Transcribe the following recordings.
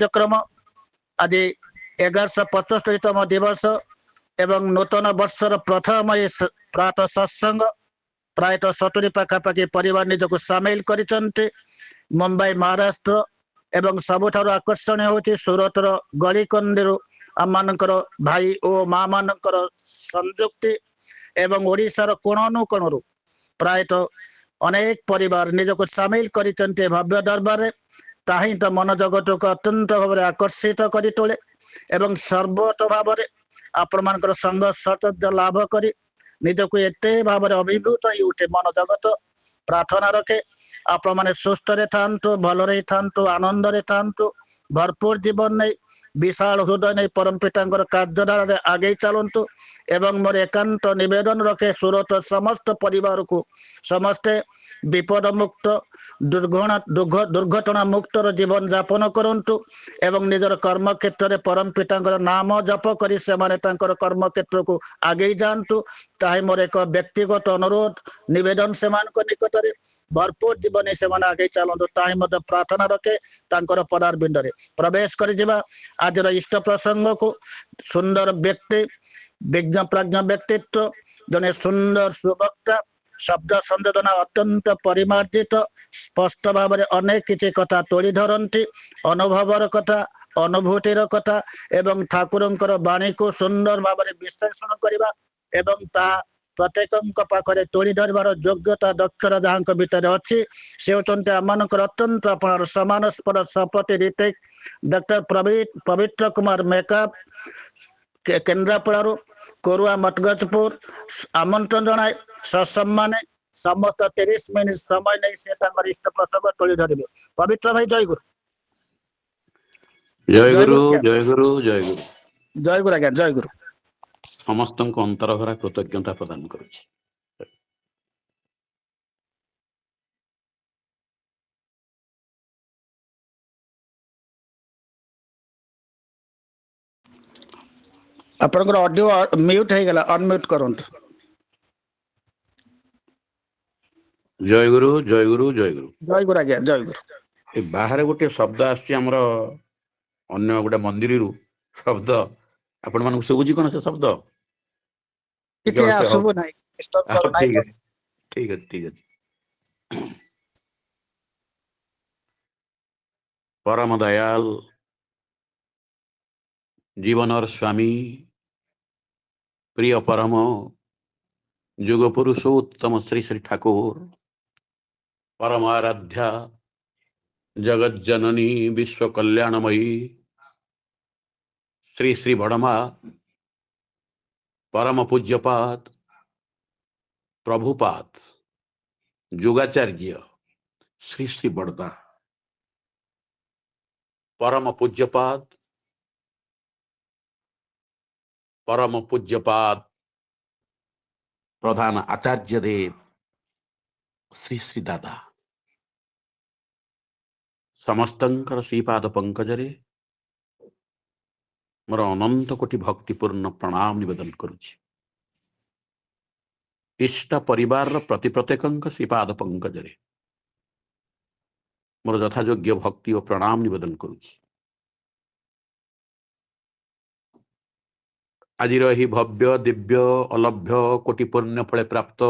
କାର୍ଯ୍ୟକ୍ରମ ଆଜି 1175ତମ ଦିବସ ଏବଂ ନୂତନ ବର୍ଷର ପ୍ରଥମ ପ୍ରାତଃ ସତ୍ସଙ୍ଗ ପ୍ରାୟତଃ 70 ପାଖାପାଖି ପରିବାର ନିଜକୁ ସାମିଲ କରିଛନ୍ତି। ମୁମ୍ବାଇ ମହାରାଷ୍ଟ୍ର ଏବଂ ସବୁଠାରୁ ଆକର୍ଷଣୀୟ ହେଉଛି ସୁରତର ଗଳିକନ୍ଦିରୁ ଆମମାନଙ୍କର ଭାଇ ଓ ମା ମାନଙ୍କର ସଂଯୁକ୍ତି ଏବଂ ଓଡ଼ିଶାର କୋଣ ଅନୁକୋଣରୁ ପ୍ରାୟତଃ ଅନେକ ପରିବାର ନିଜକୁ ସାମିଲ କରିଛନ୍ତି ଭବ୍ୟ ଦରବାରରେ। ତାହା ହିଁ ତ ମନ ଜଗତକୁ ଅତ୍ୟନ୍ତ ଭାବରେ ଆକର୍ଷିତ କରି ତୋଳେ ଏବଂ ସର୍ବତ ଭାବରେ ଆପଣମାନଙ୍କର ସଙ୍ଗ ସଚର୍ଯ୍ୟ ଲାଭ କରି ନିଜକୁ ଏତେ ଭାବରେ ଅଭିଭୂତ ହେଇ ଉଠେ ମନ ଜଗତ। ପ୍ରାର୍ଥନା ରଖେ ଆପଣମାନେ ସୁସ୍ଥରେ ଥାନ୍ତୁ, ଭଲରେ ଥାନ୍ତୁ, ଆନନ୍ଦରେ ଥାନ୍ତୁ, ଭରପୁର ଜୀବନ ନେଇ ବିଶାଳ ହୃଦୟ ନେଇ ପରମ ପିତାଙ୍କର କାର୍ଯ୍ୟଧାରାରେ ଆଗେଇ ଚାଲନ୍ତୁ। ଏବଂ ମୋର ଏକାନ୍ତ ନିବେଦନ ରଖେ ସୁରତ ସମସ୍ତ ପରିବାରକୁ ସମସ୍ତେ ବିପଦ ମୁକ୍ତ ଦୁର୍ଘଟଣା ମୁକ୍ତର ଜୀବନ ଯାପନ କରନ୍ତୁ ଏବଂ ନିଜର କର୍ମକ୍ଷେତ୍ରରେ ପରମ ପିତାଙ୍କର ନାମ ଜପ କରି ସେମାନେ ତାଙ୍କର କର୍ମକ୍ଷେତ୍ରକୁ ଆଗେଇ ଯାଆନ୍ତୁ। ତାହା ମୋର ଏକ ବ୍ୟକ୍ତିଗତ ଅନୁରୋଧ ନିବେଦନ ସେମାନଙ୍କ ନିକଟରେ। ଭରପୁର ଜୀବନେ ସେମାନେ ଆଗେଇ ଚାଲନ୍ତୁ ତାହା ମଧ୍ୟ ପ୍ରାର୍ଥନା ରଖେ ତାଙ୍କର ପଦାରବିନ୍ଦରେ। ପ୍ରବେଶ କରିଯିବା ଆଜିର ଇଷ୍ଟ ପ୍ରସଙ୍ଗକୁ। ସୁନ୍ଦର ବ୍ୟକ୍ତି, ବିଜ୍ଞ ପ୍ରାଜ୍ଞ ବ୍ୟକ୍ତିତ୍ୱ, ଜଣେ ସୁନ୍ଦର ସୁବକ୍ତା, ଶବ୍ଦ ସଂଯୋଜନା ଅତ୍ୟନ୍ତ ପରିମାର୍ଜିତ, ସ୍ପଷ୍ଟ ଭାବରେ ଅନେକ କିଛି କଥା ତୋଳି ଧରନ୍ତି, ଅନୁଭବର କଥା, ଅନୁଭୂତିର କଥା ଏବଂ ଠାକୁରଙ୍କର ବାଣୀକୁ ସୁନ୍ଦର ଭାବରେ ବିଶ୍ଳେଷଣ କରିବା ଏବଂ ତାହା ପ୍ରତ୍ୟେକଙ୍କ ପାଖରେ ତୋଳି ଧରିବାର ଯୋଗ୍ୟତା ଦକ୍ଷତା ଯାହାଙ୍କ ଭିତରେ ଅଛି ସେ ହେଉଛନ୍ତି ଆମମାନଙ୍କର ଅତ୍ୟନ୍ତ ଆପଣଙ୍କର ସମାନସ୍ପଦ ସପତି ରିତେକ ଡକ୍ଟର ପବିତ୍ର କୁମାର ମେକାପ କେନ୍ଦ୍ରାପଡ଼ାରୁ କୋରୁଆ ମଠଗଜପୁର ଆମନ୍ତ୍ରଣ ଜଣାଏ ସସମ୍ମାନେ ସମସ୍ତ 30 ମିନିଟ ସମୟ ନେଇ ସେ ତାଙ୍କର ଇଷ୍ଟ ପ୍ରସଙ୍ଗ ତୋଳି ଧରିବେ। ପବିତ୍ର ଭାଇ ଜୟଗୁରୁ। ଜୟଗୁରୁ ଜୟଗୁରୁ ଜୟଗୁରୁ ଜୟଗୁରୁ ଆଜ୍ଞା ଜୟଗୁରୁ। ସମସ୍ତଙ୍କୁ ଅନ୍ତର ଭରା କୃତଜ୍ଞତା ପ୍ରଦାନ କରୁଛି। ଆପଣଙ୍କର ଅଡିଓ ମ୍ୟୁଟ ହେଇଗଲା, ଅନମ୍ୟୁଟ କରନ୍ତୁ। ଜୟଗୁରୁ ଜୟଗୁରୁ ଜୟଗୁରୁ ଜୟଗୁରୁ ଆଜ୍ଞା ଜୟଗୁରୁ। ଏ ବାହାରେ ଗୋଟେ ଶବ୍ଦ ଆସୁଛି ଆମର ଅନ୍ୟ ଗୋଟେ ମନ୍ଦିରରୁ ଶବ୍ଦ, ଆପଣ ମାନଙ୍କୁ ଶୁଭୁଛି କଣ ସେ ଶବ୍ଦ? କିଛି ହଉ ଆସୁବୁ ନାହିଁ, ଡିଷ୍ଟର୍ବ କରୁନାହିଁ ଠିକ ତ। ଅଛି ଠିକ ଅଛି ଠିକ ଅଛି। ପରମ ଦୟାଲ ଜୀବନର ସ୍ୱାମୀ ପ୍ରିୟ ପରମ ଯୁଗ ପୁରୁଷ ଉତ୍ତମ ଶ୍ରୀ ଶ୍ରୀ ଠାକୁର परम आराध्या जगत जननी विश्व कल्याणमयी श्री श्री बड़मा परम पूज्यपाद प्रभुपाद जुगाचार्य श्री श्री बड़दा परम पूज्यपाद प्रधान आचार्य देव श्री श्री दादा समस्तंकर श्रीपाद पंकजरे मोर अनंत कोटि भक्तिपूर्ण प्रणाम निवेदन करुछि। इष्ट परिवार प्रति प्रत्येकंक श्रीपाद पंकजरे मोर यथायोग्य भक्ति और प्रणाम निवेदन करुछि। आज भव्य दिव्य अलभ्य कोटि पुण्य फले प्राप्त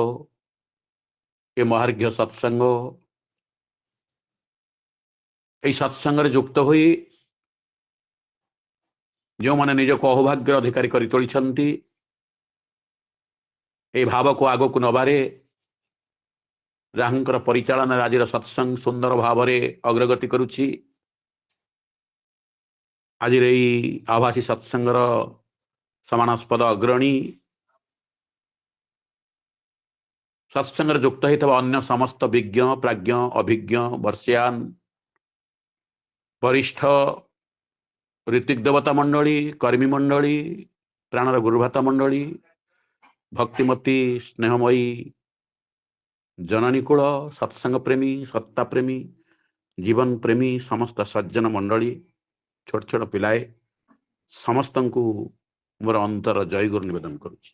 ये महार्घ्य सत्संग यही सत्संग युक्त हुई जो माने निज को अहोभाग्य अधिकारी कर तोलिछंती ए भाव को आगो को नबारे राहंकर परिचालन आज सत्संग सुंदर भाव अग्रगति करुछि। आज आभासी सत्संगर समानास्पद अग्रणी सत्संग युक्त होता अन्य समस्त विज्ञ प्राज्ञ अभिज्ञ वर्षियान वरिष्ठ ऋतिक देवता मंडली कर्मी मंडली प्राणर गुरुभाता मंडली भक्तिमती स्नेहमयी जननी कूल सत्संग प्रेमी सत्ता प्रेमी जीवन प्रेमी समस्त सज्जन मंडली छोट छोट पिलाए समस्त को मोर अंतर जयगुरु निवेदन करुछि।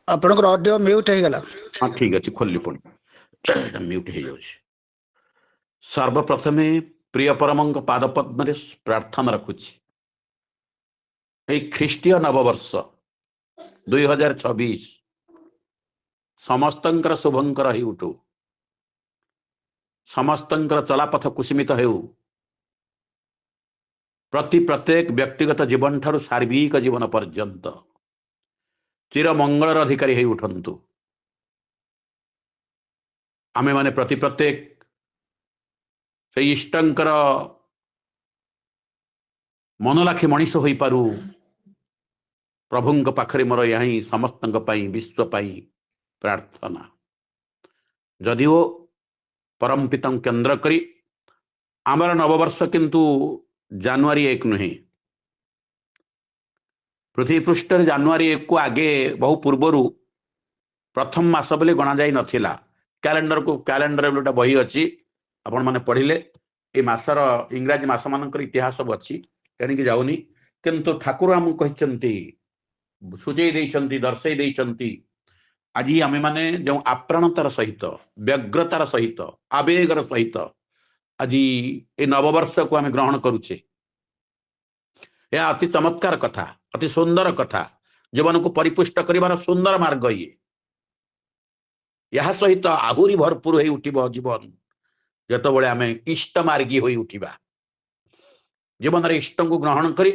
ଆପଣଙ୍କର ଅଡିଓ ମ୍ୟୁଟ୍ ହେଇଗଲା। हाँ ठीक अच्छे खोलि पुणी म्यूट हो जाଉଛି। सर्वप्रथमे प्रिय परमଙ୍କ पाद पद्मରେ प्रार्थना रखुଛି এই ଖ୍ରୀଷ୍ଟୀୟ ନବବର୍ଷ 2026 ସମସ୍ତଙ୍କର ଶୁଭଙ୍କର ହେଇ ଉଠୁ, ସମସ୍ତଙ୍କର ଚଲାପଥ କୁସୁମିତ ହେଉ, ପ୍ରତ୍ୟେକ ବ୍ୟକ୍ତିଗତ ଜୀବନ ଠାରୁ ସାର୍ବିକ ଜୀବନ ପର୍ଯ୍ୟନ୍ତ ଚିର ମଙ୍ଗଳର ଅଧିକାରୀ ହେଇ ଉଠନ୍ତୁ। ଆମେ ମାନେ ପ୍ରତ୍ୟେକ ସେଇ ଇଷ୍ଟଙ୍କର ମନଲାଖି ମଣିଷ ହୋଇପାରୁ, ପ୍ରଭୁଙ୍କ ପାଖରେ ମୋର ଏହା ହିଁ ସମସ୍ତଙ୍କ ପାଇଁ ବିଶ୍ୱ ପାଇଁ ପ୍ରାର୍ଥନା। ଯଦିଓ ପରମ ପିତାଙ୍କୁ କେନ୍ଦ୍ର କରି ଆମର ନବବର୍ଷ କିନ୍ତୁ ଜାନୁଆରୀ 1 ନୁହେଁ, ପୃଥିବୀ ପୃଷ୍ଠରେ ଜାନୁଆରୀ 1 କୁ ଆଗେ ବହୁ ପୂର୍ବରୁ ପ୍ରଥମ ମାସ ବୋଲି ଗଣାଯାଇ ନଥିଲା। କ୍ୟାଲେଣ୍ଡର ଗୋଟେ ବହି ଅଛି, ଆପଣ ମାନେ ପଢିଲେ ଏ ମାସର ଇଂରାଜୀ ମାସ ମାନଙ୍କର ଇତିହାସ ସବୁ ଅଛି, ତେଣିକି ଯାଉନି। କିନ୍ତୁ ଠାକୁର ଆମକୁ କହିଛନ୍ତି, ସୂଚେଇ ଦେଇଛନ୍ତି, ଦର୍ଶାଇ ଦେଇଛନ୍ତି, ଆଜି ଆମେ ମାନେ ଯେଉଁ ଆପ୍ରାଣତାର ସହିତ, ବ୍ୟଗ୍ରତାର ସହିତ, ଆବେଗର ସହିତ ଆଜି ଏ ନବବର୍ଷକୁ ଆମେ ଗ୍ରହଣ କରୁଛେ। ଏହା ଅତି ଚମତ୍କାର କଥା, ଅତି ସୁନ୍ଦର କଥା, ଜୀବନକୁ ପରିପୁଷ୍ଟ କରିବାର ସୁନ୍ଦର ମାର୍ଗ ଇଏ। ଏହା ସହିତ ଆହୁରି ଭରପୁର ହେଇ ଉଠିବ ଜୀବନ ଯେତେବେଳେ ଆମେ ଇଷ୍ଟ ମାର୍ଗୀ ହୋଇ ଉଠିବା। ଜୀବନରେ ଇଷ୍ଟଙ୍କୁ ଗ୍ରହଣ କରି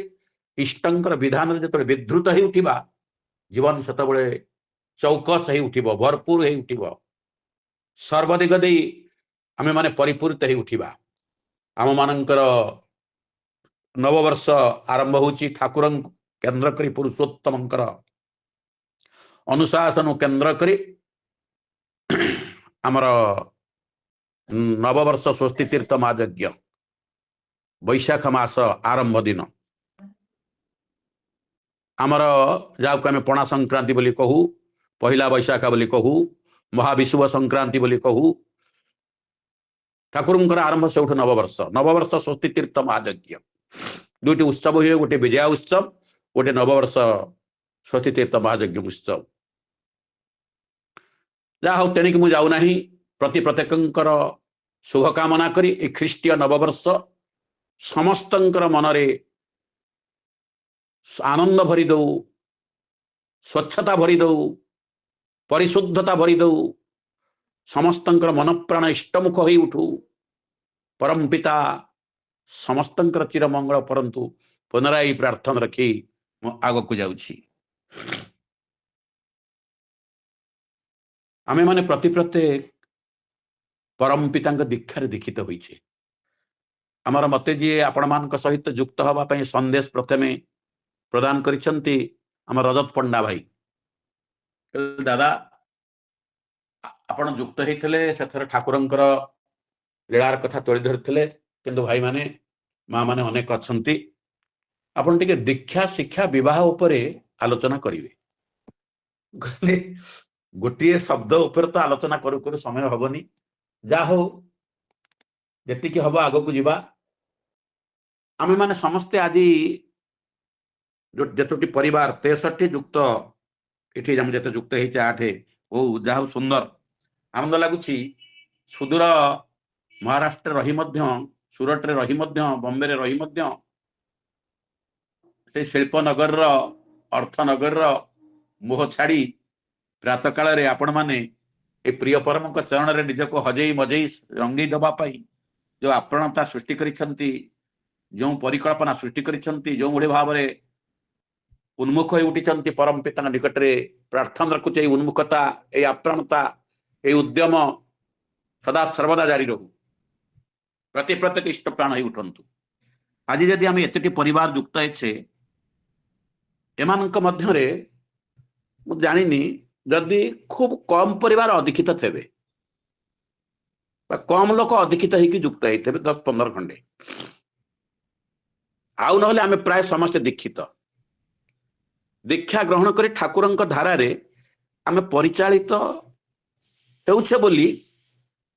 ଇଷ୍ଟଙ୍କର ବିଧାନରେ ଯେତେବେଳେ ବିଧୃତ ହେଇ ଉଠିବା, ଜୀବନ ସେତେବେଳେ ଚୌକସ ହେଇ ଉଠିବ, ଭରପୁର ହେଇ ଉଠିବ, ସର୍ବଦିଗ ଦେଇ ଆମେ ମାନେ ପରିପୂରିତ ହେଇ ଉଠିବା। ଆମ ମାନଙ୍କର ନବବର୍ଷ ଆରମ୍ଭ ହେଉଛି ଠାକୁରଙ୍କୁ କେନ୍ଦ୍ର କରି, ପୁରୁଷୋତ୍ତମଙ୍କର ଅନୁଶାସନ କେନ୍ଦ୍ର କରି ଆମର ନବବର୍ଷ ସ୍ୱସ୍ତି ତୀର୍ଥ ମହାଯଜ୍ଞ ବୈଶାଖ ମାସ ଆରମ୍ଭ ଦିନ ଆମର ଯାହାକୁ ଆମେ ପଣା ସଂକ୍ରାନ୍ତି ବୋଲି କହୁ, ପହିଲା ବୈଶାଖ ବୋଲି କହୁ, ମହାବିଷୁବ ସଂକ୍ରାନ୍ତି ବୋଲି କହୁ, ଠାକୁରଙ୍କର ଆରମ୍ଭ ସେଉଠୁ ନବବର୍ଷ। ନବବର୍ଷ ସ୍ୱସ୍ତି ତୀର୍ଥ ମହାଯଜ୍ଞ ଦୁଇଟି ଉତ୍ସବ ହୁଏ, ଗୋଟେ ବିଜୟା ଉତ୍ସବ, ଗୋଟେ ନବବର୍ଷ ସ୍ୱସ୍ତି ତୀର୍ଥ ମହାଯଜ୍ଞ ଉତ୍ସବ। ଯାହା ହଉ, ତେଣିକି ମୁଁ ଯାଉନାହିଁ, ପ୍ରତ୍ୟେକଙ୍କର ଶୁଭକାମନା କରି ଏ ଖ୍ରୀଷ୍ଟୀୟ ନବବର୍ଷ ସମସ୍ତଙ୍କର ମନରେ ଆନନ୍ଦ ଭରି ଦଉ, ସ୍ୱଚ୍ଛତା ଭରି ଦଉ, ପରିଶୁଦ୍ଧତା ଭରି ଦଉ, ସମସ୍ତଙ୍କର ମନ ପ୍ରାଣ ଇଷ୍ଟମୁଖ ହୋଇ ଉଠୁ। ପରମ ପିତା ସମସ୍ତଙ୍କର ଚିର ମଙ୍ଗଳ କରନ୍ତୁ। ପୁନରାୟ ପ୍ରାର୍ଥନା ରଖି ମୁଁ ଆଗକୁ ଯାଉଛି। ଆମେ ମାନେ ପ୍ରତ୍ୟେକ ପରମ ପିତାଙ୍କ ଦୀକ୍ଷାରେ ଦୀକ୍ଷିତ ହୋଇଛେ। ଆମର ମତେ ଯିଏ ଆପଣମାନଙ୍କ ସହିତ ଯୁକ୍ତ ହେବା ପାଇଁ ସନ୍ଦେଶ ପ୍ରଥମେ ପ୍ରଦାନ କରିଛନ୍ତି ଆମ ରଜତ ପଣ୍ଡା ଭାଇ। ଦାଦା, ଆପଣ ଯୁକ୍ତ ହେଇଥିଲେ, ସେଥିରେ ଠାକୁରଙ୍କର ଲୀଳାର କଥା ତୋଳି ଧରିଥିଲେ, କିନ୍ତୁ ଭାଇମାନେ ମା ମାନେ ଅନେକ ଅଛନ୍ତି, ଆପଣ ଟିକେ ଦୀକ୍ଷା ଶିକ୍ଷା ବିବାହ ଉପରେ ଆଲୋଚନା କରିବେ। ଗୋଟିଏ ଶବ୍ଦ ଉପରେ ତ ଆଲୋଚନା କରୁ କରୁ ସମୟ ହବନି। ଯାହା ହଉ, ଯେତିକି ହବ ଆଗକୁ ଯିବା। ଆମେ ମାନେ ସମସ୍ତେ ଆଜି ଯେତୋଟି ପରିବାର 63 ଯୁକ୍ତ, ଏଠି ଆମେ ଯେତେ ଯୁକ୍ତ ହେଇଛେ 8, ହଉ, ଯାହା ହଉ ସୁନ୍ଦର ଆନନ୍ଦ ଲାଗୁଛି। ସୁଦୂର ମହାରାଷ୍ଟ୍ରରେ ରହି ମଧ୍ୟ, ସୁରଟରେ ରହି ମଧ୍ୟ, ବମ୍ବେରେ ରହି ମଧ୍ୟ, ସେ ଶିଳ୍ପନଗରର, ଅର୍ଥନଗରର ମୋହ ଛାଡ଼ି ପ୍ରାତ କାଳରେ ଆପଣ ମାନେ ଏ ପ୍ରିୟ ପରମଙ୍କ ଚରଣରେ ନିଜକୁ ହଜେଇ ମଜେଇ ରଙ୍ଗେଇ ଦେବା ପାଇଁ ଯେଉଁ ଆପ୍ରାଣତା ସୃଷ୍ଟି କରିଛନ୍ତି, ଯେଉଁ ପରିକଳ୍ପନା ସୃଷ୍ଟି କରିଛନ୍ତି, ଯେଉଁଭଳି ଭାବରେ ଉନ୍ମୁଖ ହୋଇ ଉଠିଛନ୍ତି ପରମ ପିତାଙ୍କ ନିକଟରେ ପ୍ରାର୍ଥନା ରଖୁଛି, ଏଇ ଉନ୍ମୁଖତା, ଏଇ ଆପ୍ରାଣତା, ଏଇ ଉଦ୍ୟମ ସଦା ସର୍ବଦା ଜାରି ରହୁ। ପ୍ରତ୍ୟେକ ଇଷ୍ଟ ପ୍ରାଣ ହୋଇ ଉଠନ୍ତୁ। ଆଜି ଯଦି ଆମେ ଏତେଟି ପରିବାର ଯୁକ୍ତ ହେଇଛେ, ଏମାନଙ୍କ ମଧ୍ୟରେ ମୁଁ ଜାଣିନି ଯଦି ଖୁବ କମ ପରିବାର ଅଧିକ୍ଷିତ ଥେବେ, ବା କମ ଲୋକ ଅଧିକ୍ଷିତ ହେଇକି ଯୁକ୍ତ ହେଇଥିବେ, 10-15 ଖଣ୍ଡେ, ଆଉ ନହେଲେ ଆମେ ପ୍ରାୟ ସମସ୍ତେ ଦୀକ୍ଷିତ। ଦୀକ୍ଷା ଗ୍ରହଣ କରି ଠାକୁରଙ୍କ ଧାରାରେ ଆମେ ପରିଚାଳିତ ହେଉଛେ ବୋଲି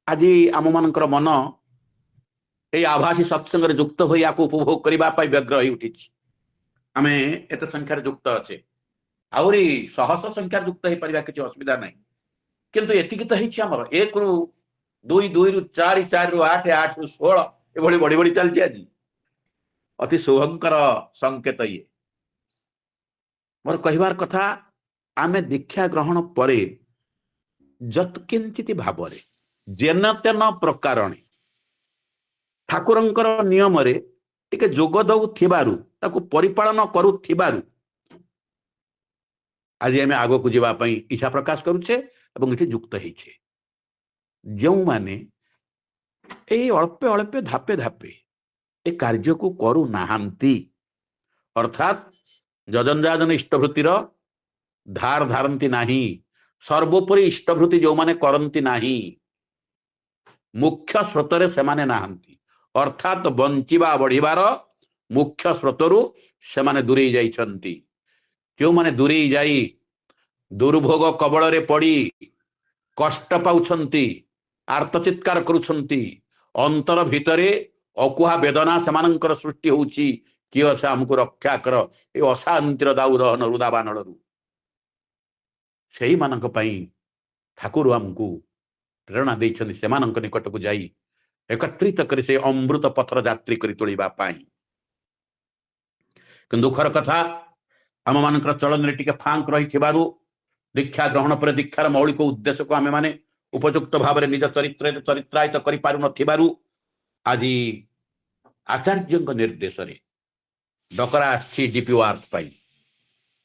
ଆଜି ଆମମାନଙ୍କର ମନ ଏଇ ଆଭାସୀ ସତ୍ସଙ୍ଗରେ ଯୁକ୍ତ ହୋଇ ଆକୁ ଉପଭୋଗ କରିବା ପାଇଁ ବ୍ୟଗ୍ର ହୋଇ ଉଠିଛି। ଆମେ ଏତେ ସଂଖ୍ୟାରେ ଯୁକ୍ତ ଅଛେ। आउरी सहस संख्या युक्त हो पारिबा किछि असुविधा नहीं किंतु एतिकी तो हेछि हमर 1 रु 2 2 रु 4 4 रु 8 8 रु 16 एभଳି बड़ी बड़ी चलछि आज अति शुभंकर संकेत ये मोर कहिबार कथा आमे दीक्षा ग्रहण परे जत्किंचित भावरे जेन तेन प्रकारणे ठाकुरंकर नियम रे टिके जोग दउ थिबारु ताकु परिपालन करू थिबारु आज आमे आगो को जेबा पई इच्छा प्रकाश करूछे एवं इठी युक्त हेछे जो माने एई अल्पे अल्पे धापे धापे ए कार्य को करू नाहांती अर्थात जजनजाजन इष्टभृतिर धार धारंती नाही सर्वोपरि इष्टभृति जो माने करंती नाही मुख्य स्रोतरे से माने नाहांती अर्थात बंचिबा बढ़िबार मुख्य स्रोतरु से माने दूरेई जाइछंती जो माने दूरेई जाई दुर्भोग कबल रे पड़ी कष्ट पाउछंती आर्तचित्कार करुछंती अंतर भितरे अकुहा वेदना सेमानंकर सृष्टि होउची कियो से हमको रक्षा कर ए अशांतिर दाउ दहन रुदाबानलरु सेही मानक पई ठाकुर हमको प्रेरणा देइछंती सेमानंक निकट को जाई एकत्रित करी से अमृत पथर यात्री करी तोलिबा पाई कि दुखर कथा आम मानकर चलन रे टिके फांक रही थिबारु दीक्षा ग्रहण पर दीक्षार मौलिक उद्देश्य को आमे माने उपयुक्त भाव में निज चरित्र चरित्रायित करि पारु नथिबारु आज आचार्य निर्देश रे डकरा आछि डीपी वार्क पाई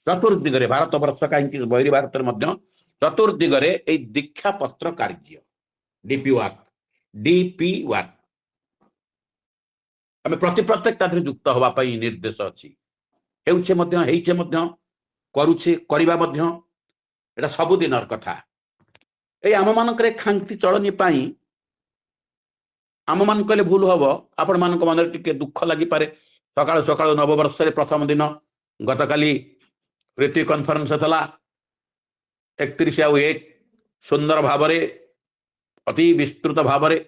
चतुर्दिगरे भारत वर्ष कहीं बहिरी भारत में चतुर्दिगरे ए दीक्षा पत्र कार्य डीपी वार्क आम प्रति प्रत्येक तादरे युक्त हवा पाई निर्देश अछि हेउछे मध्य हेइछे मध्य करूछे करिबा मध्य एटा सबुदिनर कथा ए आम मानकरे खांति चलनी पाई आम मान कहले भूल हम आपण मान मन टिके दुख लगी पारे सकाळ सकाळ नववर्ष रे प्रथम दिन गतकाली रीति कॉन्फ्रेंस थला 31 आउ 1 सुंदर भावरे अति विस्तृत भावरे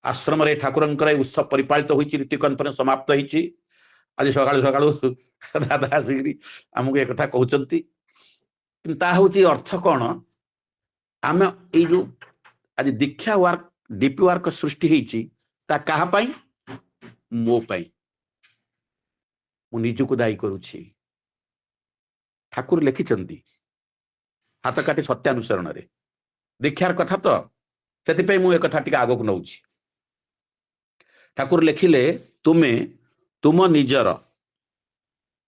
आश्रम रे ठाकुरंकर उत्सव परिपालित होईची रीति कॉन्फ्रेंस समाप्त होईची आज सकाळ सकाळ दादा श्री हमको एक कथा कहउचंती ता होची अर्थ कोन आमे ए जो आज दीक्षा वार्क डीपी वार्क सृष्टि होईची ता कहा पाई मो पाई मु निजको दायी करूची ठाकुर लिखिचंती हाथ काटी सत्यानुसरण रे दीक्षार कथा तो सेति पे मु एक कथा टिके आगो को नउची ठाकुर लिखिले तुमे तुम निजर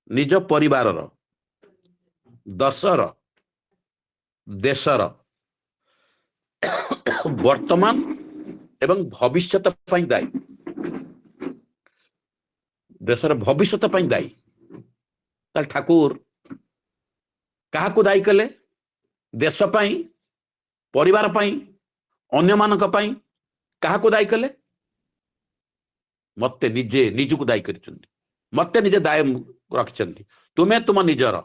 निज परिवारर दशर देशर वर्तमान एवं भविष्यत पाई दायी देशर भविष्यत पाई दायी ताल ठाकुर कहा को दायी कले देश पाई परिवार पाई अन्य मानक पाई कहा को दायी कले मत्ते निजे निजको दायी करिसंती मत्ते निजे दाय रखिसंती तुमे तुम निजर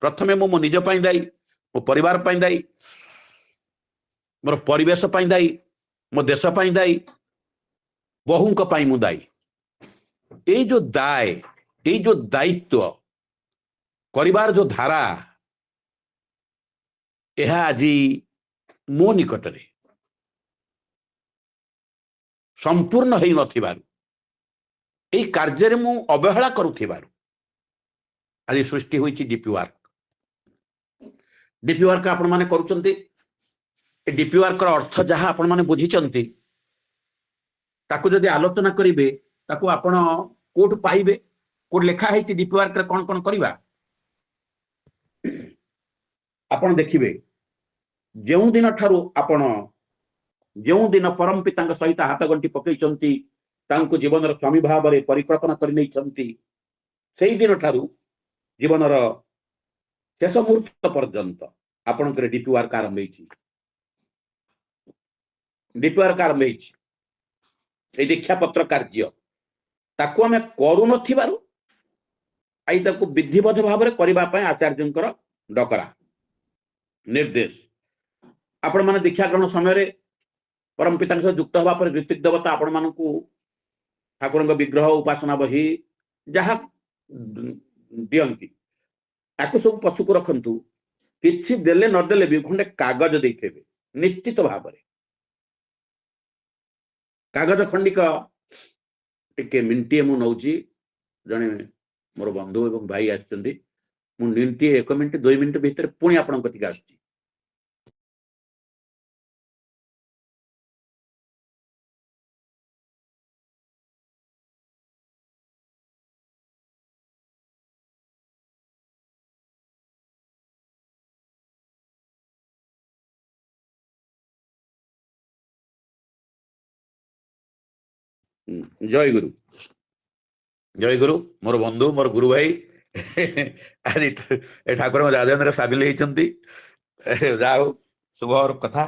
प्रथमे मो निज पाई दायी मो परिवार पाई दायी मोर परिवेश पाई दायी मो देश पाई दायी बहुंक पाई मु दायी ए जो दाय ए जो दायित्व करिवार जो धारा यह आज मो निकटरे संपूर्ण होई नथिबारु एई कार्य रे मु अवहेला करूथिबारु आज सृष्टि होईची डीपी वार्क आपण माने करूचंती डीपी वार्क अर्थ जहाँ आपण माने बुझीचंती ताकू जदि आलोचना करिवे ताकू आपण कोट पाइबे कोट लेखा हेती डीपी वार्क रे कोन कोन करिवा आपण देखिबे जेउ दिन ठारू आपण जेउ दिन परम पिता सहित हाथ गंटी पकईचंती तांको जीवन स्वामी भाव में परिकल्पना कर नहीं दिन ठारू जीवन शेष मुहूर्त पर्यंत आपण डीपी वार्क आरंभ डीपी वार्क आरंभ दीक्षा पत्र कार्य ताकू आम करू नथिबारु आई ताकू विधिबद्ध भाव में करबा पय आचार्यंकर डकरा निर्देश आपण माने दीक्षा ग्रहण समय रे परम पिता युक्त हवा पर ऋतिक देवता आपण मानकू ठाकुर विग्रह उपासना बही जहाँ दियंती ତାକୁ ସବୁ ପଛକୁ ରଖନ୍ତୁ। କିଛି ଦେଲେ ନଦେଲେ ବି ଖଣ୍ଡେ କାଗଜ ଦେଇଥିବେ ନିଶ୍ଚିତ ଭାବରେ। କାଗଜ ଖଣ୍ଡିକ ଟିକେ ମିନିଟିଏ ମୁଁ ନଉଛି, ଜଣେ ମୋର ବନ୍ଧୁ ଏବଂ ଭାଇ ଆସିଛନ୍ତି, ମୁଁ ମିନିଟିଏ 1 ମିନିଟ 2 ମିନିଟ ଭିତରେ ପୁଣି ଆପଣଙ୍କ କତିକି ଆସୁଛି। ଜୟ ଗୁରୁ, ଜୟ ଗୁରୁ। ମୋର ବନ୍ଧୁ, ମୋର ଗୁରୁ ଭାଇ ଆଜି ଏ ଠାକୁରଙ୍କ ରାଜେନ୍ଦ୍ର ସାମିଲ ହେଇଛନ୍ତି। ଯାହା ହଉ ଶୁଭର କଥା।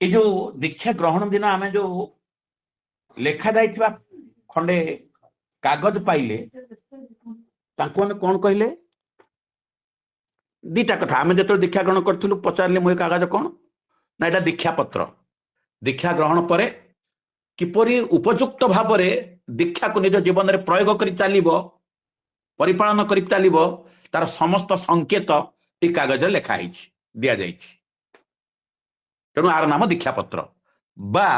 ଏ ଯୋଉ ଦୀକ୍ଷା ଗ୍ରହଣ ଦିନ ଆମେ ଯୋଉ ଲେଖା ଯାଇଥିବା ଖଣ୍ଡେ କାଗଜ ପାଇଲେ, ତାଙ୍କୁ ଆମେ କଣ କହିଲେ? ଦିଟା କଥା। ଆମେ ଯେତେବେଳେ ଦୀକ୍ଷା ଗ୍ରହଣ କରିଥିଲୁ ପଚାରିଲେ ମୁଁ ଏ କାଗଜ କଣ ନା, ଏଟା ଦୀକ୍ଷା ପତ୍ର। ଦୀକ୍ଷା ଗ୍ରହଣ ପରେ କିପରି ଉପଯୁକ୍ତ ଭାବରେ ଦୀକ୍ଷାକୁ ନିଜ ଜୀବନରେ ପ୍ରୟୋଗ କରି ଚାଲିବ, ପରିପାଳନ କରି ଚାଲିବ, ତାର ସମସ୍ତ ସଂକେତ ଏ କାଗଜରେ ଲେଖା ହେଇଛି, ଦିଆଯାଇଛି। ତେଣୁ ଆର ନାମ ଦୀକ୍ଷା ପତ୍ର। ବା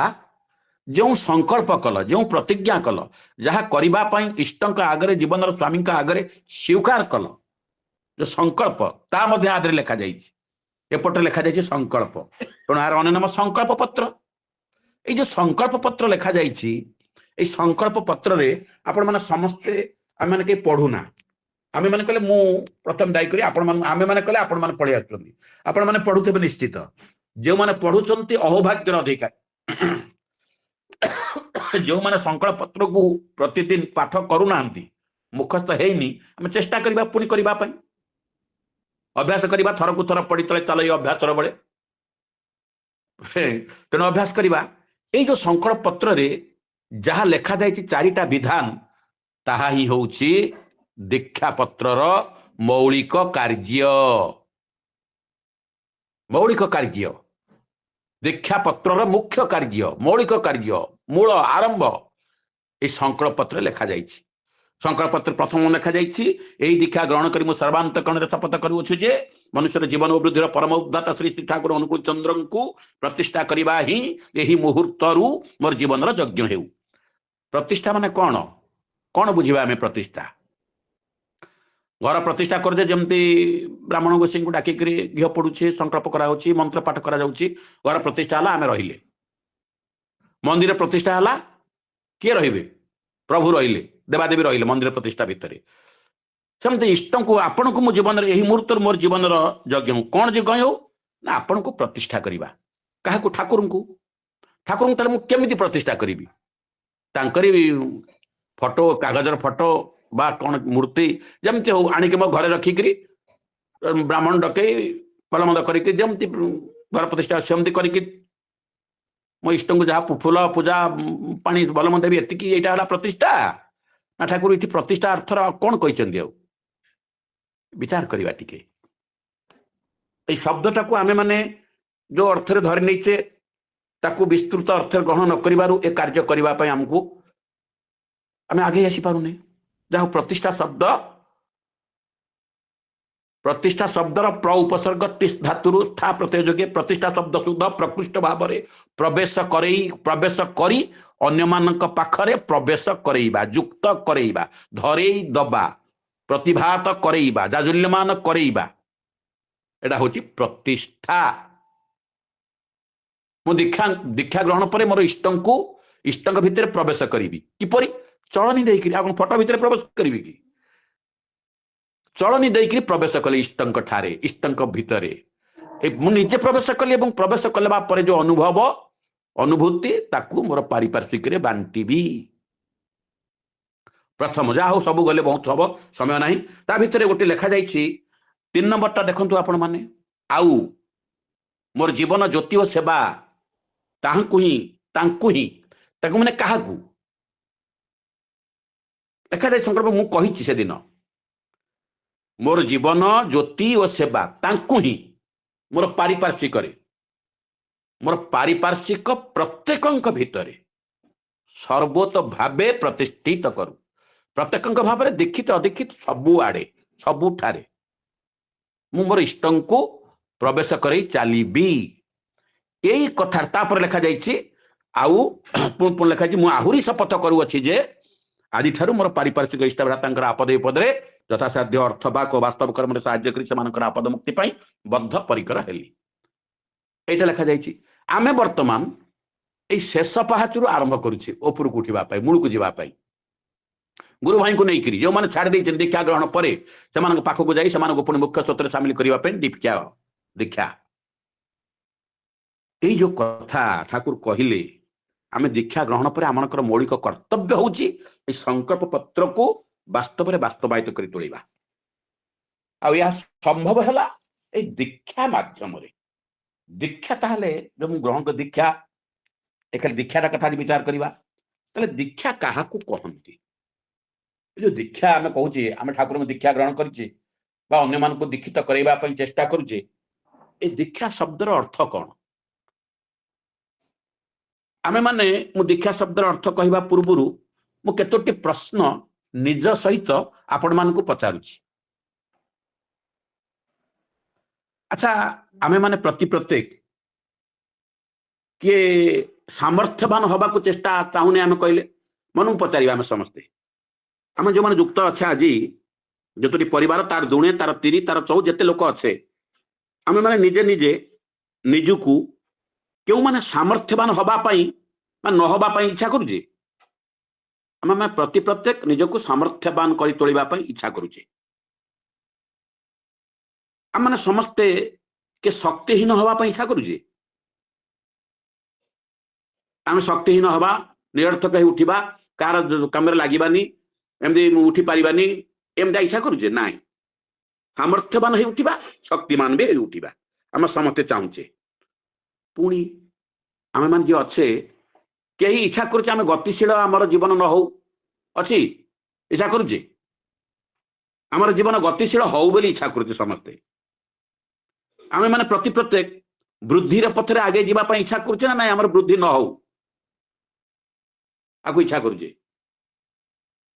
ଯେଉଁ ସଂକଳ୍ପ କଲ, ଯେଉଁ ପ୍ରତିଜ୍ଞା କଲ, ଯାହା କରିବା ପାଇଁ ଇଷ୍ଟଙ୍କ ଆଗରେ, ଜୀବନର ସ୍ୱାମୀଙ୍କ ଆଗରେ ସ୍ୱୀକାର କଲ, ଯୋଉ ସଂକଳ୍ପ, ତା ମଧ୍ୟ ଆଦେହରେ ଲେଖାଯାଇଛି। ଏପଟେ ଲେଖାଯାଇଛି ସଂକଳ୍ପ। ତେଣୁ ଆର ଅନ୍ୟ ନାମ ସଂକଳ୍ପ ପତ୍ର। এই যে সংকল্প পত্র লেখা যাইছি, এই সংকল্প পত্রে আপন মানে সমস্তে আমি মানে কেই পড়ুনা। আমি মানে কলে মু প্রথম দায়ী করি, আপন মানে আমি মানে কলে আপন মানে পড়ি আসুଛନ୍ତି। আপন মানে পড়ুথিবে নিশ্চিত। যে মানে পড়ুଛନ୍ତି অহৌভাগ্যর অধিকার। যে মানে সংকল্প পত্রକୁ ପ୍ରତିଦିନ ପାଠ କରୁନାହାନ୍ତି, ମୁଖସ୍ଥ ହେଇନି, ଆମେ ଚେଷ୍ଟା କରିବା ପୁଣି କରିବା ପାଇଁ, ଅଭ୍ୟାସ କରିବା। ଥରକୁ ଥର ପଢି ତଳେ ଚାଲ ଏଇ ଅଭ୍ୟାସର ବଳେ। ତେଣୁ ଅଭ୍ୟାସ କରିବା। এই যে সংকল্প পত্রে যাহা লেখা যাইছি 4টা বিধান, তাহা হি হଉଛି দীক্ষা পত্রর মৌলিক কার্য। মৌলিক কার্য, দীক্ষা পত্রর মুখ্য কার্য, মৌলিক কার্য, মূল আরম্ভ এই সংকল্প পত্রে লেখা যাইছি। সংকল্প পত্র প্রথম লেখা যাইছি, এই দীক্ষা গ্রহণ করি মু সর্বান্তকরণে শপথ করুছি যে মনুষ্যর জীবন ও বৃদ্ধির পরম উদ্ধাতা শ্রী শ্রী ঠাকুর অনুকূল চন্দ্রଙ୍କୁ ପ୍ରତିଷ୍ଠା କରିବା ହିଁ ଏହି ମୁହୂର୍ତ୍ତରୁ ମୋର ଜୀବନର ଯଜ୍ଞ ହେଉ। ପ୍ରତିଷ୍ଠା ମାନେ କଣ? କଣ ବୁଝିବା ଆମେ ପ୍ରତିଷ୍ଠା? ଘର ପ୍ରତିଷ୍ଠା କରୁଛେ, ଯେମିତି ବ୍ରାହ୍ମଣ ଗୋଷୀଙ୍କୁ ଡାକିକିରି ଘିଅ ପୋଡୁଛି, ସଂକଳ୍ପ କରାଯାଉଛି, ମନ୍ତ୍ର ପାଠ କରାଯାଉଛି, ଘର ପ୍ରତିଷ୍ଠା ହେଲା, ଆମେ ରହିଲେ। ମନ୍ଦିର ପ୍ରତିଷ୍ଠା ହେଲା, କିଏ ରହିବେ? ପ୍ରଭୁ ରହିଲେ, ଦେବାଦେବୀ ରହିଲେ ମନ୍ଦିର ପ୍ରତିଷ୍ଠା ଭିତରେ। ସେମିତି ଇଷ୍ଟଙ୍କୁ, ଆପଣଙ୍କୁ ମୋ ଜୀବନରେ ଏହି ମୁହୂର୍ତ୍ତରୁ ମୋର ଜୀବନର ଯଜ୍ଞ ହେଉ। କଣ ଯଜ୍ଞ ହେଉ ନା, ଆପଣଙ୍କୁ ପ୍ରତିଷ୍ଠା କରିବା। କାହାକୁ? ଠାକୁରଙ୍କୁ। ଠାକୁରଙ୍କୁ ତାହେଲେ ମୁଁ କେମିତି ପ୍ରତିଷ୍ଠା କରିବି? ତାଙ୍କରି ଫଟୋ, କାଗଜର ଫଟୋ ବା କଣ ମୂର୍ତ୍ତି ଯେମିତି ହଉ ଆଣିକି ମୋ ଘରେ ରଖିକିରି ବ୍ରାହ୍ମଣ ଡକେଇ କଲମନ୍ଦ କରିକି ଯେମିତି ଘର ପ୍ରତିଷ୍ଠା, ସେମିତି କରିକି ମୋ ଇଷ୍ଟଙ୍କୁ ଯାହା ଫୁଲ ପୂଜା ପାଣି ଭଲମନ୍ଦ ଦେବି, ଏତିକି ଏଇଟା ହେଲା ପ୍ରତିଷ୍ଠା? ନା ଠାକୁର ଏଠି ପ୍ରତିଷ୍ଠା ଅର୍ଥର କଣ କହିଛନ୍ତି? ଆଉ ବିଚାର କରିବା ଟିକେ। এই ଶବ୍ଦଟାକୁ ଆମେ ମାନେ ଯୋଉ ଅର୍ଥରେ ଧରି ନେଇଛେ, ତାକୁ ବିସ୍ତୃତ ଅର୍ଥରେ ଗ୍ରହଣ ନ କରିବାରୁ ଏ କାର୍ଯ୍ୟ କରିବା ପାଇଁ ଆମକୁ ଆମେ ଆଗେଇ ଆସିପାରୁନେ। ଯାହା ପ୍ରତିଷ୍ଠା ଶବ୍ଦ, ପ୍ରତିଷ୍ଠା ଶବ୍ଦର ପ୍ର ଉପସର୍ଗ ତିସ୍ ଧାତୁରୁ ସ୍ଥା ପ୍ରତ୍ୟୟ ଯୋଗେ ପ୍ରତିଷ୍ଠା ଶବ୍ଦ ଶୁଦ୍ଧ ପ୍ରକୃଷ୍ଟ ଭାବରେ ପ୍ରବେଶ କରି ଅନ୍ୟମାନଙ୍କ ପାଖରେ ପ୍ରବେଶ କରେଇବା, ଯୁକ୍ତ କରେଇବା, ଧରେଇ ଦବା, ପ୍ରତିଭାତ କରେଇବା, ଜାଜୁଲ୍ୟମାନ କରେଇବା, এটা হচ্ছে ପ୍ରତିଷ୍ଠା। ମୁଁ ଦୀକ୍ଷା ଗ୍ରହଣ ପରେ ମୋର ଇଷ୍ଟଙ୍କ ଭିତରେ ପ୍ରବେଶ କରିବି। କିପରି? ଚଳନି ଦେଇକିରି। ଆପଣ ଫଟୋ ଭିତରେ ପ୍ରବେଶ କରିବି କି? ଚଳନି ଦେଇକିରି ପ୍ରବେଶ କଲି ଇଷ୍ଟଙ୍କ ଠାରେ, ଇଷ୍ଟଙ୍କ ଭିତରେ। ମୁଁ ନିଜେ ପ୍ରବେଶ କଲି ଏବଂ ପ୍ରବେଶ କଲା ପରେ ଯୋଉ ଅନୁଭୂତି, ତାକୁ ମୋର ପାରିପାର୍ଶ୍ୱିକରେ ବାଣ୍ଟିବି। ପ୍ରଥମ, ଯାହା ହଉ ସବୁ ଗଲେ ବହୁତ ହବ, ସମୟ ନାହିଁ। ତା ଭିତରେ ଗୋଟେ ଲେଖା ଯାଇଛି, 3 ନମ୍ବରଟା ଦେଖନ୍ତୁ ଆପଣ ମାନେ। ଆଉ ମୋର ଜୀବନ ଜ୍ୟୋତି ଓ ସେବା ତାଙ୍କୁ ହିଁ, ତାଙ୍କୁ ମାନେ କାହାକୁ ଲେଖାଯାଇ ସଂକଳ୍ପ? ମୁଁ କହିଛି ସେଦିନ, ମୋର ଜୀବନ ଜ୍ୟୋତି ଓ ସେବା ତାଙ୍କୁ ହିଁ ମୋର ପାରିପାର୍ଶ୍ୱିକରେ, ମୋର ପାରିପାର୍ଶ୍ୱିକ ପ୍ରତ୍ୟେକଙ୍କ ଭିତରେ ସର୍ବୋତ ଭାବେ ପ୍ରତିଷ୍ଠିତ କରୁ। ପ୍ରତ୍ୟେକଙ୍କ ଭାବରେ ଦୀକ୍ଷିତ ଅଦୀକ୍ଷିତ ସବୁଆଡେ ସବୁଠାରେ ମୁଁ ମୋର ଇଷ୍ଟଙ୍କୁ ପ୍ରବେଶ କରି ଚାଲିବି। ଏଇ କଥା ତାପରେ ଲେଖାଯାଇଛି ଆଉ ପୁଣି ଲେଖାଯାଇଛି ମୁଁ ଆହୁରି ଶପଥ କରୁଅଛି ଯେ ଆଜିଠାରୁ ମୋର ପାରିପାର୍ଶ୍ୱିକ ଇଷ୍ଟ ଭ୍ରାତାଙ୍କର ଆପଦ ବିପଦରେ ଯଥାସାଧ୍ୟ ଅର୍ଥ ବା ବାସ୍ତବ କର୍ମରେ ସାହାଯ୍ୟ କରି ସେମାନଙ୍କର ଆପଦ ମୁକ୍ତି ପାଇଁ ବଦ୍ଧ ପରିକର ହେଲି। এইটা ଲେଖାଯାଇଛି। ଆମେ ବର୍ତ୍ତମାନ ଏଇ ଶେଷ ପାହାଚରୁ ଆରମ୍ଭ କରୁଛେ ଉପରକୁ ଉଠିବା ପାଇଁ, ମୂଳକୁ ଯିବା ପାଇଁ। ଗୁରୁ ଭାଇଙ୍କୁ ନେଇକରି ଯେଉଁମାନେ ଛାଡ଼ି ଦେଇଛନ୍ତି ଦୀକ୍ଷା ଗ୍ରହଣ ପରେ ସେମାନଙ୍କ ପାଖକୁ ଯାଇ ସେମାନଙ୍କୁ ପୁଣି ମୁଖ୍ୟ ସ୍ରୋତରେ ସାମିଲ କରିବା ପାଇଁ ଦୀକ୍ଷା। ଏଇ ଯୋଉ କଥା ଠାକୁର କହିଲେ ଆମେ ଦୀକ୍ଷା ଗ୍ରହଣ ପରେ ଆମଙ୍କର ମୌଳିକ କର୍ତ୍ତବ୍ୟ ହଉଛି ଏଇ ସଂକଳ୍ପ ପତ୍ରକୁ ବାସ୍ତବରେ ବାସ୍ତବାୟିତ କରି ତୋଳିବା। ଆଉ ଏହା ସମ୍ଭବ ହେଲା ଏଇ ଦୀକ୍ଷା ମାଧ୍ୟମରେ। ଦୀକ୍ଷା ତାହେଲେ ଯୋଉ ମୁଁ ଗ୍ରହଣ କରି ଦୀକ୍ଷା ଏখানে ଦୀକ୍ଷାର କଥା ବିଚାର କରିବା। ତାହେଲେ ଦୀକ୍ଷା କାହାକୁ କହନ୍ତି? ଏ ଯୋଉ ଦୀକ୍ଷା ଆମେ କହୁଛେ ଆମେ ଠାକୁରଙ୍କୁ ଦୀକ୍ଷା ଗ୍ରହଣ କରିଛେ ବା ଅନ୍ୟମାନଙ୍କୁ ଦୀକ୍ଷିତ କରାଇବା ପାଇଁ ଚେଷ୍ଟା କରୁଛେ, ଏ ଦୀକ୍ଷା ଶବ୍ଦର ଅର୍ଥ କଣ? ଆମେ ମାନେ ମୁଁ ଦୀକ୍ଷା ଶବ୍ଦର ଅର୍ଥ କହିବା ପୂର୍ବରୁ ମୁଁ କେତୋଟି ପ୍ରଶ୍ନ ନିଜ ସହିତ ଆପଣମାନଙ୍କୁ ପଚାରୁଛି। ଆଚ୍ଛା, ଆମେ ମାନେ ପ୍ରତ୍ୟେକ କିଏ ସାମର୍ଥ୍ୟବାନ ହବାକୁ ଚେଷ୍ଟା ଚାହୁଁନି? ଆମେ କହିଲେ ମନକୁ ପଚାରିବା ଆମେ ସମସ୍ତେ। ଆମେ ଯେଉଁମାନେ ଯୁକ୍ତ ଅଛେ ଆଜି ଯେତୋଟି ପରିବାର ତାର ଦୁଣେ ତାର ତିରି ତାର ଚଉ ଯେତେ ଲୋକ ଅଛେ, ଆମେ ମାନେ ନିଜେ ନିଜେ ନିଜକୁ କେଉଁମାନେ ସାମର୍ଥ୍ୟବାନ ହବା ପାଇଁ ବା ନ ହବା ପାଇଁ ଇଚ୍ଛା କରୁଛେ? ଆମେ ପ୍ରତ୍ୟେକ ନିଜକୁ ସାମର୍ଥ୍ୟବାନ କରି ତୋଳିବା ପାଇଁ ଇଚ୍ଛା କରୁଛେ। ଆମେ ସମସ୍ତେ କେ ଶକ୍ତିହୀନ ହବା ପାଇଁ ଇଚ୍ଛା କରୁଛେ? ଆମେ ଶକ୍ତିହୀନ ହବା, ନିରର୍ଥକ ହେଇ ଉଠିବା, କାହାର କାମରେ ଲାଗିବାନି, ଏମିତି ଉଠି ପାରିବାନି, ଏମିତି ଇଚ୍ଛା କରୁଛେ? ନାଇଁ, ସାମର୍ଥ୍ୟବାନ ହେଇ ଉଠିବା, ଶକ୍ତିମାନ ବି ହେଇ ଉଠିବା ଆମେ ସମସ୍ତେ ଚାହୁଁଛେ। ପୁଣି ଆମେ ମାନେ ଯିଏ ଅଛେ କେହି ଇଚ୍ଛା କରୁଛେ ଆମେ ଗତିଶୀଳ ଆମର ଜୀବନ ନ ହଉ? ଅଛି ଇଚ୍ଛା କରୁଛେ ଆମର ଜୀବନ ଗତିଶୀଳ ହଉ ବୋଲି ଇଚ୍ଛା କରୁଛେ ସମସ୍ତେ। ଆମେ ମାନେ ପ୍ରତ୍ୟେକ ବୃଦ୍ଧିର ପଥରେ ଆଗେଇ ଯିବା ପାଇଁ ଇଚ୍ଛା କରୁଛେ ନା ନାଇଁ? ଆମର ବୃଦ୍ଧି ନ ହଉ ଆକୁ ଇଚ୍ଛା କରୁଛେ।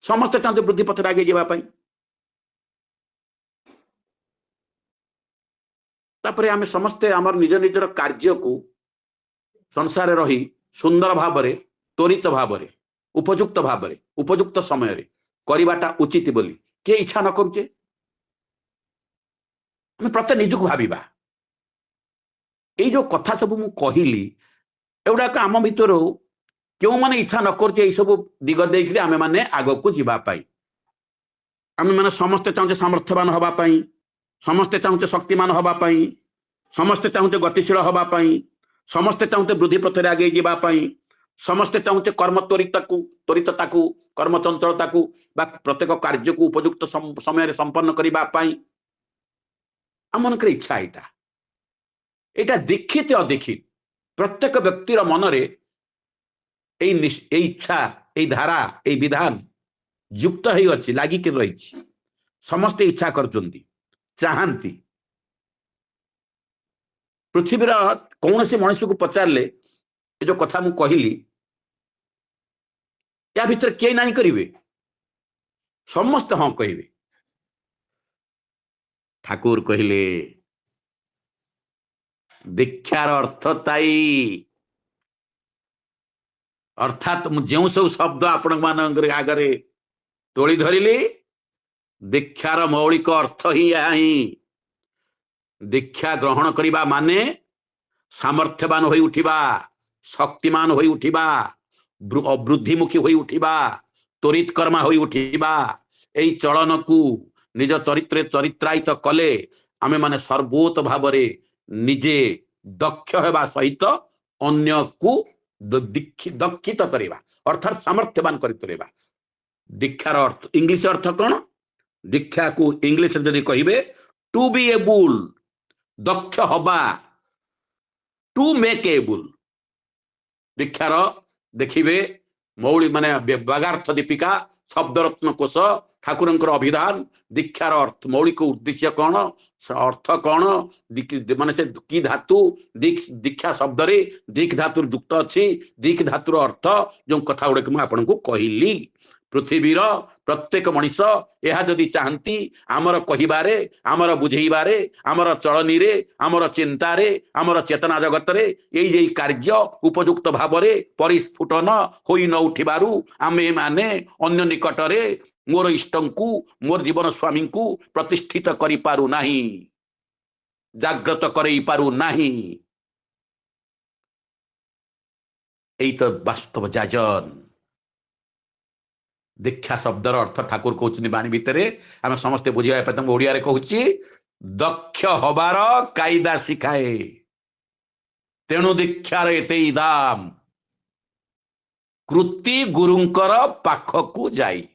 ସମସ୍ତେ ଚାହୁଁଛେ ବୃଦ୍ଧି ପଥରେ ଆଗେଇ ଯିବା ପାଇଁ। ତାପରେ ଆମେ ସମସ୍ତେ ଆମର ନିଜ ନିଜର କାର୍ଯ୍ୟକୁ ସଂସାରରେ ରହି ସୁନ୍ଦର ଭାବରେ, ତ୍ୱରିତ ଭାବରେ, ଉପଯୁକ୍ତ ଭାବରେ, ଉପଯୁକ୍ତ ସମୟରେ କରିବାଟା ଉଚିତ ବୋଲି କିଏ ଇଚ୍ଛା ନ କରୁଛେ? ଆମେ ପ୍ରତ୍ୟେକ ନିଜକୁ ଭାବିବା। ଏଇ ଯୋଉ କଥା ସବୁ ମୁଁ କହିଲି ଏଗୁଡାକ ଆମ ଭିତରୁ କେଉଁମାନେ ଇଚ୍ଛା ନ କରୁଛେ ଏଇ ସବୁ ଦିଗ ଦେଇକରି ଆମେ ମାନେ ଆଗକୁ ଯିବା ପାଇଁ? ଆମେ ମାନେ ସମସ୍ତେ ଚାହୁଁଛେ ସାମର୍ଥ୍ୟବାନ ହବା ପାଇଁ, ସମସ୍ତେ ଚାହୁଁଛେ ଶକ୍ତିମାନ ହବା ପାଇଁ, ସମସ୍ତେ ଚାହୁଁଛେ ଗତିଶୀଳ ହବା ପାଇଁ, ସମସ୍ତେ ଚାହୁଁଛେ ବୃଦ୍ଧି ପଥରେ ଆଗେଇ ଯିବା ପାଇଁ, ସମସ୍ତେ ଚାହୁଁଛେ କର୍ମ ତ୍ୱରିତତାକୁ, କର୍ମ ଚଞ୍ଚଳତାକୁ ବା ପ୍ରତ୍ୟେକ କାର୍ଯ୍ୟକୁ ଉପଯୁକ୍ତ ସମୟରେ ସମ୍ପନ୍ନ କରିବା ପାଇଁ ଆମମାନଙ୍କର ଇଚ୍ଛା। ଏଇଟା ଦୀକ୍ଷିତ ଅଦୀକ୍ଷିତ ପ୍ରତ୍ୟେକ ବ୍ୟକ୍ତିର ମନରେ ଏଇ ଇଚ୍ଛା, ଏଇ ଧାରା, ଏଇ ବିଧାନ ଯୁକ୍ତ ହେଇଅଛି, ଲାଗିକି ରହିଛି। ସମସ୍ତେ ଇଚ୍ଛା କରୁଛନ୍ତି, ଚାହାନ୍ତି। ପୃଥିବୀର କୌଣସି ମଣିଷକୁ ପଚାରିଲେ ଏ ଯୋଉ କଥା ମୁଁ କହିଲି ୟା ଭିତରେ କିଏ ନାହିଁ କରିବେ? ସମସ୍ତେ ହଁ କହିବେ। ଠାକୁର କହିଲେ ଦୀକ୍ଷାର ଅର୍ଥ ତାଇ, ଅର୍ଥାତ୍ ମୁଁ ଯେଉଁ ସବୁ ଶବ୍ଦ ଆପଣମାନଙ୍କ ଆଗରେ ତୋଳି ଧରିଲି ଦୀକ୍ଷାର ମୌଳିକ ଅର୍ଥ ହିଁ ଏହା ହିଁ। ଦୀକ୍ଷା ଗ୍ରହଣ କରିବା ମାନେ ସାମର୍ଥ୍ୟବାନ ହୋଇ ଉଠିବା, ଶକ୍ତିମାନ ହୋଇ ଉଠିବା, ଅବୃଦ୍ଧିମୁଖୀ ହୋଇ ଉଠିବା, ତ୍ୱରିତ କର୍ମା ହୋଇ ଉଠିବା। ଏଇ ଚଳନକୁ ନିଜ ଚରିତ୍ରରେ ଚରିତ୍ରାୟିତ କଲେ ଆମେ ମାନେ ସର୍ବୋତ ଭାବରେ ନିଜେ ଦକ୍ଷ ହେବା ସହିତ ଅନ୍ୟକୁ ଦକ୍ଷିତ କରିବା, ଅର୍ଥାତ୍ ସାମର୍ଥ୍ୟବାନ କରି ତୋଳିବା। ଦୀକ୍ଷାର ଅର୍ଥ ଇଂଲିଶ ଅର୍ଥ କଣ? ଦୀକ୍ଷାକୁ ଇଂଲିଶରେ ଯଦି କହିବେ ଟୁ ବି ଏବୁଲ, ଦକ୍ଷ ହବା, ଟୁ ମେକ୍ ଏବୁଲ। ଦୀକ୍ଷାର ଦେଖିବେ ମୌଳିକ ମାନେ ବାଗାର୍ଥ ଦୀପିକା, ଶବ୍ଦରତ୍ନ କୋଷ, ଠାକୁରଙ୍କର ଅଭିଧାନ। ଦୀକ୍ଷାର ଅର୍ଥ ମୌଳିକ ଉଦ୍ଦେଶ୍ୟ କଣ, ଅର୍ଥ କଣ, ମାନେ ସେ କି ଧାତୁ, ଦୀକ୍ଷା ଶବ୍ଦରେ ଦିକ୍ ଧାତୁର ଯୁକ୍ତ ଅଛି। ଦିକ୍ ଧାତୁର ଅର୍ଥ ଯୋଉ କଥା ଗୁଡିକ ମୁଁ ଆପଣଙ୍କୁ କହିଲି, ପୃଥିବୀର प्रत्येक मनीष यह जदि चाहती आमर कहिबारे आमर बुझेइबारे आमर चलनी रे आमर चिंतारे आमर चेतना जगत रे एई जे कार्य उपयुक्त भावरे परिस्फुटन होई न उठिबारु आमे माने अन्य निकटरे मोर इष्टंकु मोर जीवन स्वामी को प्रतिष्ठित करि पारु नाही जागृत करई पारु नाही एई तो वास्तव जाजन दीक्षा शब्दर अर्थ ठाकुर कहउछनी बाणी भितरे आमे समस्त बुझिया पतम ओडिया रे कहउची दक्ष हबार कायदा शिखाए तेणु दीक्षार एते दाम कृति गुरुंकर पाखकु जाई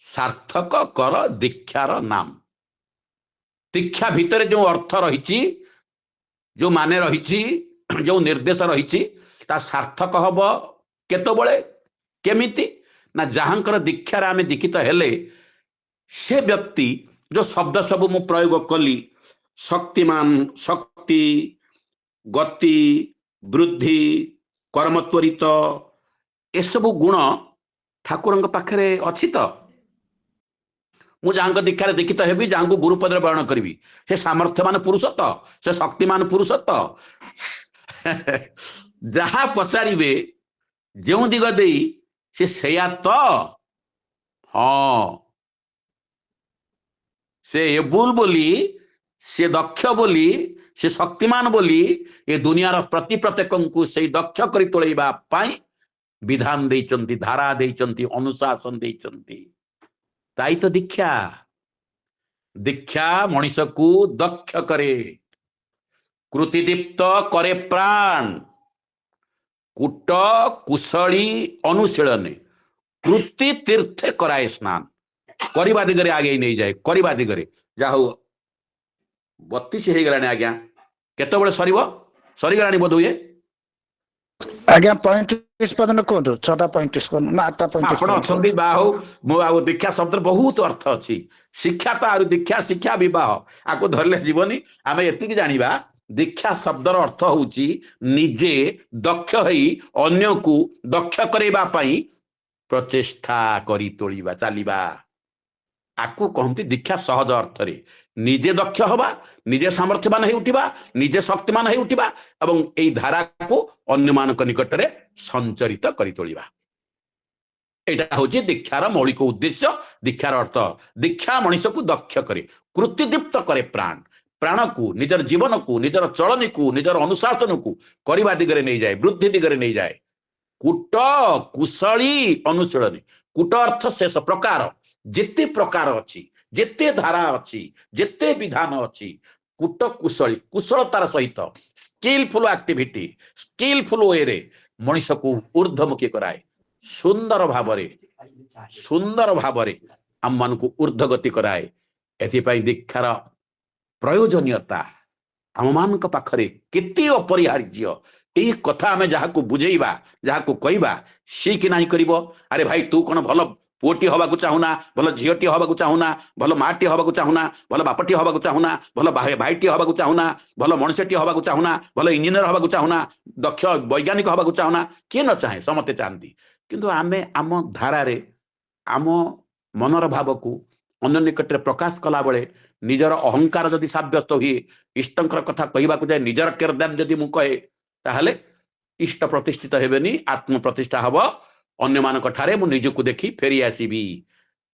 सार्थक कर दीक्षार नाम दीक्षा भितर जो अर्थ रही जो माने रही जो निर्देश रही ता सार्थक हब केतबळे केमिति ना जहांकर दीक्षार आमे दीक्षित हेले से व्यक्ति जो शब्द सब मु प्रयोग कली शक्तिमान शक्ति गति वृद्धि कर्म त्वरित ए सब गुण ठाकुरंग पाखरे अछि तो मु जहां दीक्षार दीक्षित हेबी जहां गुरुपद वर्णन करी से सामर्थ्यमान पुरुष तो से शक्तिमान पुरुष तो जहा पचारे जो दिग दे से सेया तो हाँ से एबुल बोली से दक्ष बोली से शक्तिमान बोली ये दुनियार प्रति प्रत्येक को से दक्ष कर तोलैबा पाई विधान देइचंती धारा देइचंती अनुशासन देइचंती ताई तो दीक्षा दीक्षा मनीष को दक्ष करे कृतिदीप्त करे प्राण कूट कुशली अनुशीलन कृति तीर्थे कराए स्नान करवा दिगरे आगे नहीं जाए करवा दिगरे जा हो 32 हो गलानी आज्ञा केतबळे सरीबो सरी गलानी बोध हुए आज्ञा 35 पर्यंत कोन 6:35 कोन ना 8:35 आपण अछंती बाहु मो आ दीक्षा शब्द बहुत अर्थ अछि शिक्षा तो आरु दीक्षा शिक्षा विवाह आको धरले जीवनी आमे एतिक जानिबा दीक्षा शब्दर अर्थ होची निजे दक्ष हई अन्य को दक्ष करेबा पई प्रचेष्टा करी तोलिबा चालिबा आकु कहंती दीक्षा सहज अर्थ रे निजे दक्ष हवा निजे सामर्थ्यवान है उठिबा निजे शक्तिमान है उठिबा एवं एई धारा को अन्य मानक निकट रे संचरित करी तोलिबा एटा होची दीक्षार मौलिक उद्देश्य दीक्षार अर्थ दीक्षा मनुष्य को दक्ष करे कृतिदीप्त करे प्राण प्राण को निजर जीवन को निजर चलनी को निजर अनुशासन को करवा दिगरे नहीं जाए वृद्धि दिगरे नहीं जाए कूट कुशली अनुशीलनी कूट अर्थ शेष प्रकार जेते प्रकार अच्छी जेते धारा अच्छी जेते विधान अच्छी कूट कुशली कुशलतार सहित स्किलफुल एक्टिविटी स्किलफुल वे रे मनुष्य को ऊर्ध्वमुखी कराए सुंदर भावरे आम मान को ऊर्ध्वगति कराए एथिपाई दीक्षार प्रयोजनीयता आम मान पाखरे केते अपरिहार्य यही कथा आमे जहाको बुझेइबा जहाको कहबा सी कि नाही करिवो अरे भाई तू कोन भल पुओटी हवाकू चाहुना भल झियोटी हवाकू चाहुना भल माटी हवाकू चाहुना भल बापटी हवाकू चाहुना भल भाईटी हवाकू चाहुना भल मनुष्यटी हवाकू चाहुना भल इंजीनियर हवाकू चाहुना दक्ष वैज्ञानिक हवाकू चाहुना के न चाहे समते चाहती किंतु आमे आम धारा रे आम मनर भाव को अन्य निकट प्रकाश कला बेले निजर अहंकार जदि साब्यस्त हुए इष्टंकर कथा कहवाकू जाए निजर किरदार जदि मु कहे ताहले इष्ट प्रतिष्ठित हेबेनी आत्म प्रतिष्ठा हब अन्य मानक ठारे मु निजको देखि फेरी आसीबी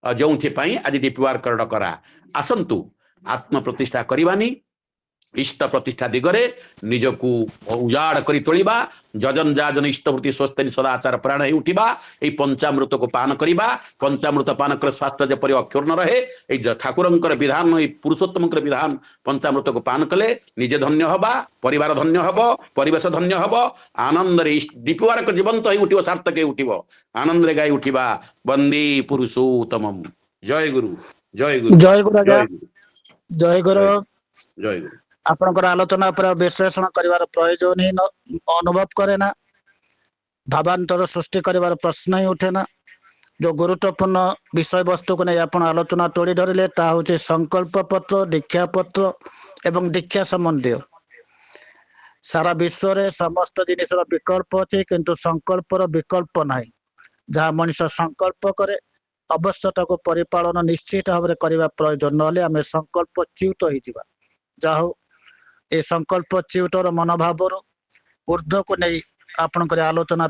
जोंथि पई आज डीपीआर करड करा आसंतु आत्म प्रतिष्ठा करिवानी इष्ट प्रतिष्ठा दिगरे निजको उजाड़ करी तोलिबा जजन जाजन इष्टवृत्ति स्वस्ति सदाचार प्राण ही उठिबा ए पंचामृत को पान करिबा पंचामृत पान कर स्वास्थ्य जेपरि अक्षुर्ण रहे ए ठाकुरंकर विधान ए पुरुषोत्तमकर विधान पंचामृत को पान कले निजे धन्य हबा परिवार धन्य हबो परिवेश धन्य हबो आनंद रे दीपवार को जीवंत ही उठिबो सार्थक ही उठिबो आनंद रे गाई उठिबा वंदे पुरुषोत्तमम जय गुरु जय गुरु जय गुरु जय गुरु जय गुरु आपनकर आलोचना पर विश्लेषण करिवार प्रयोजन ही अनुभव करे ना भावांतर सृष्टि करिवार प्रश्न ही उठे ना जो गुरुत्वपूर्ण विषय वस्तु को नहीं आपण आलोचना तोड़ी धरिले ता होचे संकल्प पत्र दीक्षा पत्र एवं दीक्षा संबंधी सारा विश्व रे समस्त जिनिसर विकल्प अच्छे किंतु संकल्पर विकल्प नहीं जहाँ मनुष्य संकल्प करे ଅବଶ୍ୟ ତାକୁ ପରିପାଳନ ନିଶ୍ଚିତ ଭାବରେ କରିବା ପ୍ରୟୋଜନ, ନହେଲେ ଆମେ ସଂକଳ୍ପ ଚ୍ୟୁତ ହେଇଯିବା। ଯାହା ହଉ ଏ ସଂକଳ୍ପ ଚ୍ୟୁତର ମନୋଭାବରୁ ଊର୍ଦ୍ଧ୍ୱକୁ ନେଇ ଆପଣଙ୍କର ଆଲୋଚନା